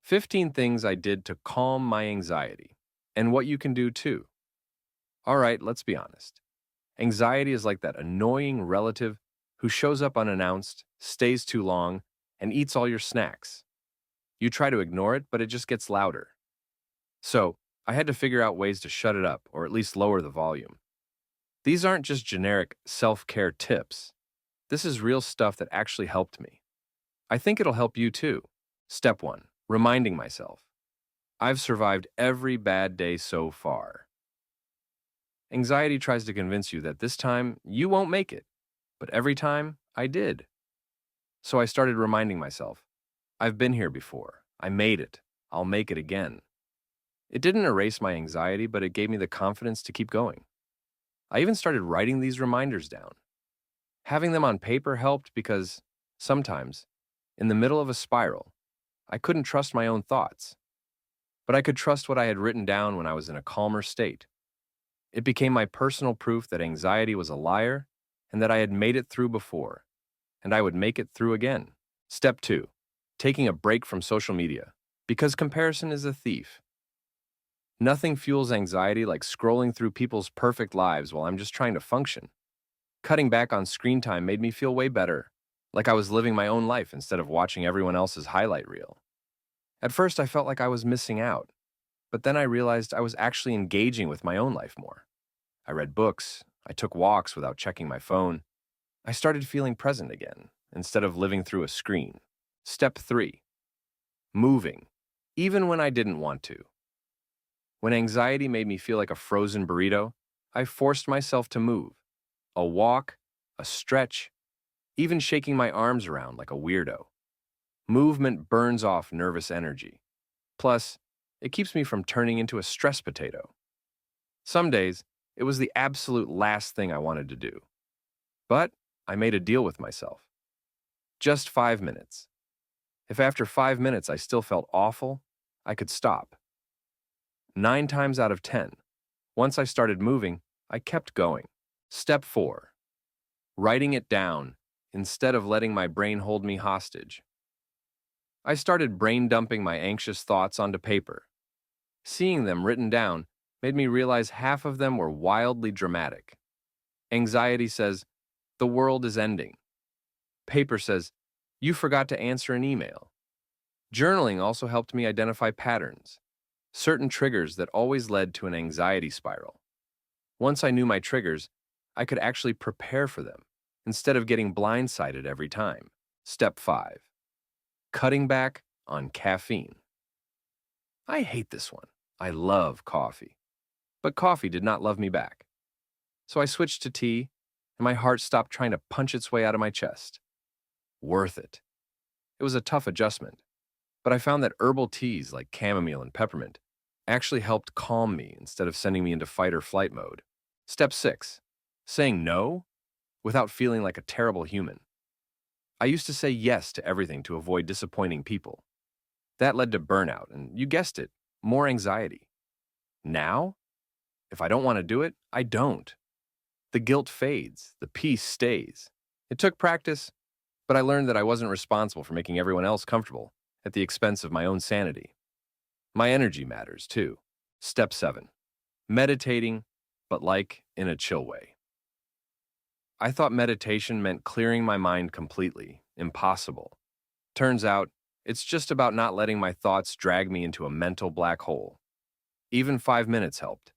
15 things I did to calm my anxiety, and what you can do too. All right, let's be honest. Anxiety is like that annoying relative who shows up unannounced, stays too long, and eats all your snacks. You try to ignore it, but it just gets louder. So, I had to figure out ways to shut it up, or at least lower the volume. These aren't just generic self care tips. This is real stuff that actually helped me. I think it'll help you too. Step 1, reminding myself. I've survived every bad day so far. Anxiety tries to convince you that this time you won't make it, but every time I did. So I started reminding myself, I've been here before. I made it. I'll make it again. It didn't erase my anxiety, but it gave me the confidence to keep going. I even started writing these reminders down. Having them on paper helped because sometimes, in the middle of a spiral, I couldn't trust my own thoughts. But I could trust what I had written down when I was in a calmer state. It became my personal proof that anxiety was a liar and that I had made it through before, and I would make it through again. Step 2, taking a break from social media, because comparison is a thief. Nothing fuels anxiety like scrolling through people's perfect lives while I'm just trying to function. Cutting back on screen time made me feel way better, like I was living my own life instead of watching everyone else's highlight reel. At first, I felt like I was missing out, but then I realized I was actually engaging with my own life more. I read books, I took walks without checking my phone. I started feeling present again, instead of living through a screen. Step 3, moving, even when I didn't want to. When anxiety made me feel like a frozen burrito, I forced myself to move. A walk, a stretch, even shaking my arms around like a weirdo. Movement burns off nervous energy. Plus, it keeps me from turning into a stress potato. Some days, it was the absolute last thing I wanted to do. But I made a deal with myself. Just 5 minutes. If after 5 minutes I still felt awful, I could stop. 9 times out of 10, once I started moving, I kept going. Step 4, writing it down instead of letting my brain hold me hostage. I started brain dumping my anxious thoughts onto paper. Seeing them written down made me realize half of them were wildly dramatic. Anxiety says, the world is ending. Paper says, you forgot to answer an email. Journaling also helped me identify patterns, certain triggers that always led to an anxiety spiral. Once I knew my triggers, I could actually prepare for them instead of getting blindsided every time. Step 5, cutting back on caffeine. I hate this one. I love coffee. But coffee did not love me back. So I switched to tea, and my heart stopped trying to punch its way out of my chest. Worth it. It was a tough adjustment, but I found that herbal teas like chamomile and peppermint actually helped calm me instead of sending me into fight or flight mode. Step 6, saying no without feeling like a terrible human. I used to say yes to everything to avoid disappointing people. That led to burnout, and you guessed it, more anxiety. Now, if I don't want to do it, I don't. The guilt fades, the peace stays. It took practice, but I learned that I wasn't responsible for making everyone else comfortable at the expense of my own sanity. My energy matters too. Step 7, meditating, but like in a chill way. I thought meditation meant clearing my mind completely. Impossible. Turns out, it's just about not letting my thoughts drag me into a mental black hole. Even 5 minutes helped.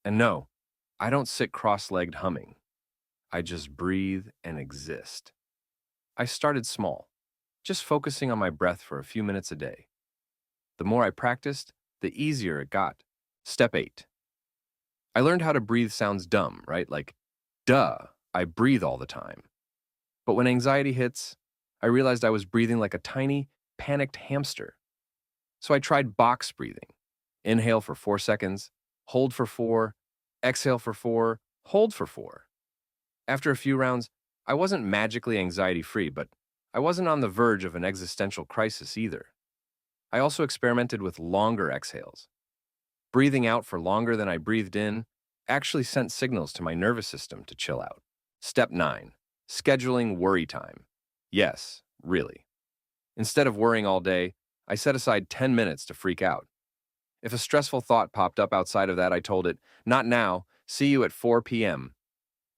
And no, I don't sit cross-legged humming. I just breathe and exist. I started small, just focusing on my breath for a few minutes a day. The more I practiced, the easier it got. Step 8. I learned how to breathe sounds dumb, right? Like, duh, I breathe all the time. But when anxiety hits, I realized I was breathing like a tiny, panicked hamster. So I tried box breathing. Inhale for 4 seconds, hold for 4, exhale for 4, hold for 4. After a few rounds, I wasn't magically anxiety-free, but I wasn't on the verge of an existential crisis either. I also experimented with longer exhales. Breathing out for longer than I breathed in actually sent signals to my nervous system to chill out. Step 9, scheduling worry time. Yes, really. Instead of worrying all day, I set aside 10 minutes to freak out. If a stressful thought popped up outside of that, I told it, "Not now, see you at 4 p.m."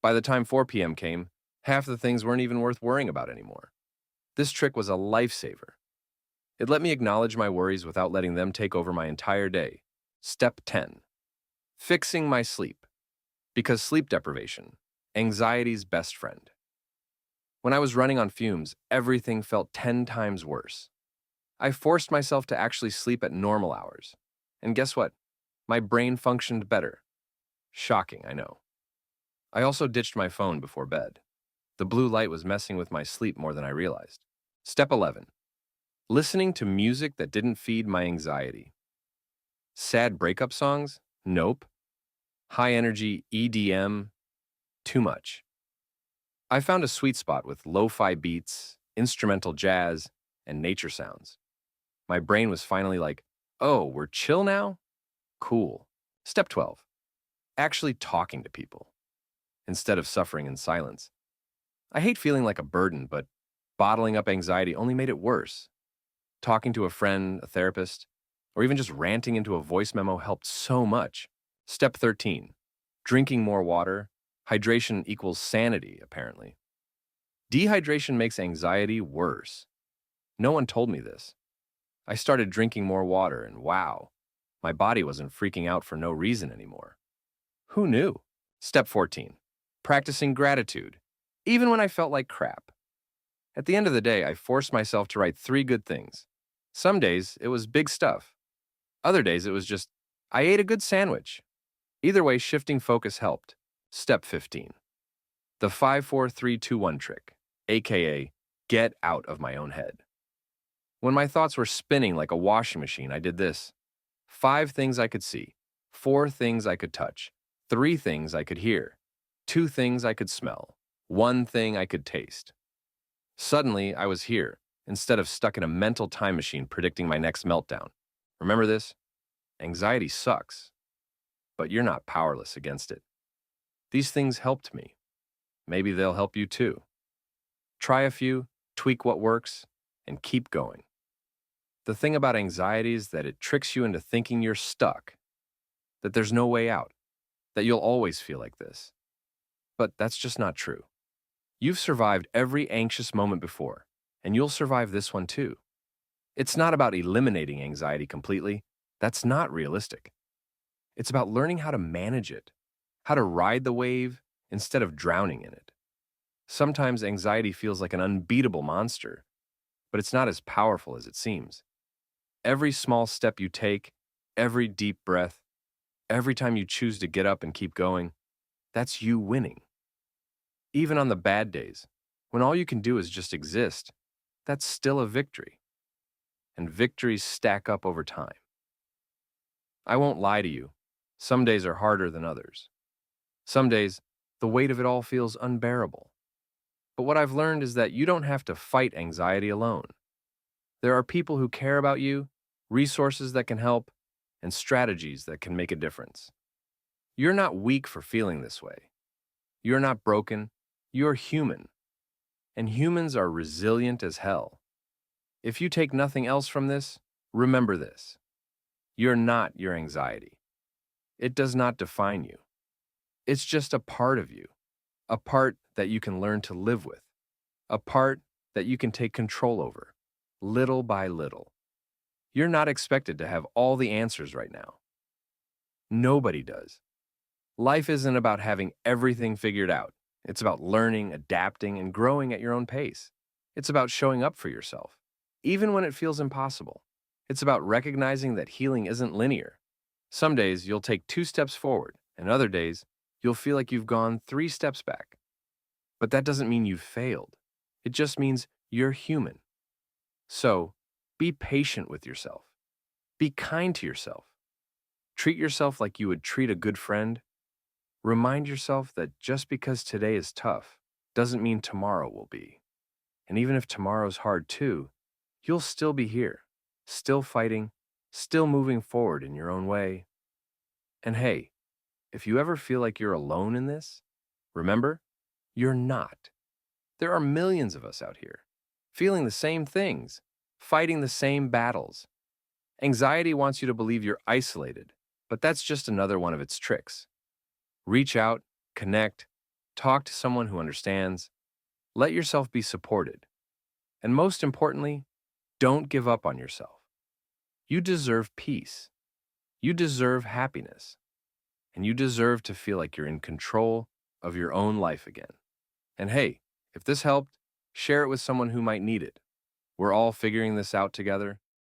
By the time 4 p.m. came, half the things weren't even worth worrying about anymore. This trick was a lifesaver. It let me acknowledge my worries without letting them take over my entire day. Step 10. Fixing my sleep. Because sleep deprivation, anxiety's best friend. When I was running on fumes, everything felt 10 times worse. I forced myself to actually sleep at normal hours. And guess what? My brain functioned better. Shocking, I know. I also ditched my phone before bed. The blue light was messing with my sleep more than I realized. Step 11. Listening to music that didn't feed my anxiety. Sad breakup songs? Nope. High energy EDM? Too much. I found a sweet spot with lo-fi beats, instrumental jazz, and nature sounds. My brain was finally like, oh, we're chill now? Cool. Step 12. Actually talking to people instead of suffering in silence. I hate feeling like a burden, but bottling up anxiety only made it worse. Talking to a friend, a therapist, or even just ranting into a voice memo helped so much. Step 13. Drinking more water. Hydration equals sanity, apparently. Dehydration makes anxiety worse. No one told me this. I started drinking more water, and wow, my body wasn't freaking out for no reason anymore. Who knew? Step 14. Practicing gratitude, even when I felt like crap. At the end of the day, I forced myself to write 3 good things. Some days, it was big stuff. Other days, it was just, I ate a good sandwich. Either way, shifting focus helped. Step 15. The 5-4-3-2-1 trick, aka get out of my own head. When my thoughts were spinning like a washing machine, I did this. 5 things I could see, 4 things I could touch, 3 things I could hear, 2 things I could smell, 1 thing I could taste. Suddenly, I was here, instead of stuck in a mental time machine predicting my next meltdown. Remember this? Anxiety sucks, but you're not powerless against it. These things helped me. Maybe they'll help you too. Try a few, tweak what works, and keep going. The thing about anxiety is that it tricks you into thinking you're stuck, that there's no way out, that you'll always feel like this. But that's just not true. You've survived every anxious moment before, and you'll survive this one too. It's not about eliminating anxiety completely. That's not realistic. It's about learning how to manage it, how to ride the wave instead of drowning in it. Sometimes anxiety feels like an unbeatable monster, but it's not as powerful as it seems. Every small step you take, every deep breath, every time you choose to get up and keep going, that's you winning. Even on the bad days, when all you can do is just exist, that's still a victory. And victories stack up over time. I won't lie to you. Some days are harder than others. Some days, the weight of it all feels unbearable. But what I've learned is that you don't have to fight anxiety alone. There are people who care about you, resources that can help, and strategies that can make a difference. You're not weak for feeling this way. You're not broken. You're human. And humans are resilient as hell. If you take nothing else from this, remember this. You're not your anxiety. It does not define you. It's just a part of you, a part that you can learn to live with, a part that you can take control over, little by little. You're not expected to have all the answers right now. Nobody does. Life isn't about having everything figured out. It's about learning, adapting, and growing at your own pace. It's about showing up for yourself, even when it feels impossible. It's about recognizing that healing isn't linear. Some days you'll take 2 steps forward, and other days you'll feel like you've gone 3 steps back. But that doesn't mean you've failed. It just means you're human. So, be patient with yourself. Be kind to yourself. Treat yourself like you would treat a good friend. Remind yourself that just because today is tough doesn't mean tomorrow will be. And even if tomorrow's hard too, you'll still be here, still fighting, still moving forward in your own way. And hey, if you ever feel like you're alone in this, remember, you're not. There are millions of us out here, feeling the same things, fighting the same battles. Anxiety wants you to believe you're isolated, but that's just another one of its tricks. Reach out, connect, talk to someone who understands, let yourself be supported. And most importantly, don't give up on yourself. You deserve peace. You deserve happiness. And you deserve to feel like you're in control of your own life again. And hey, if this helped, share it with someone who might need it. We're all figuring this out together,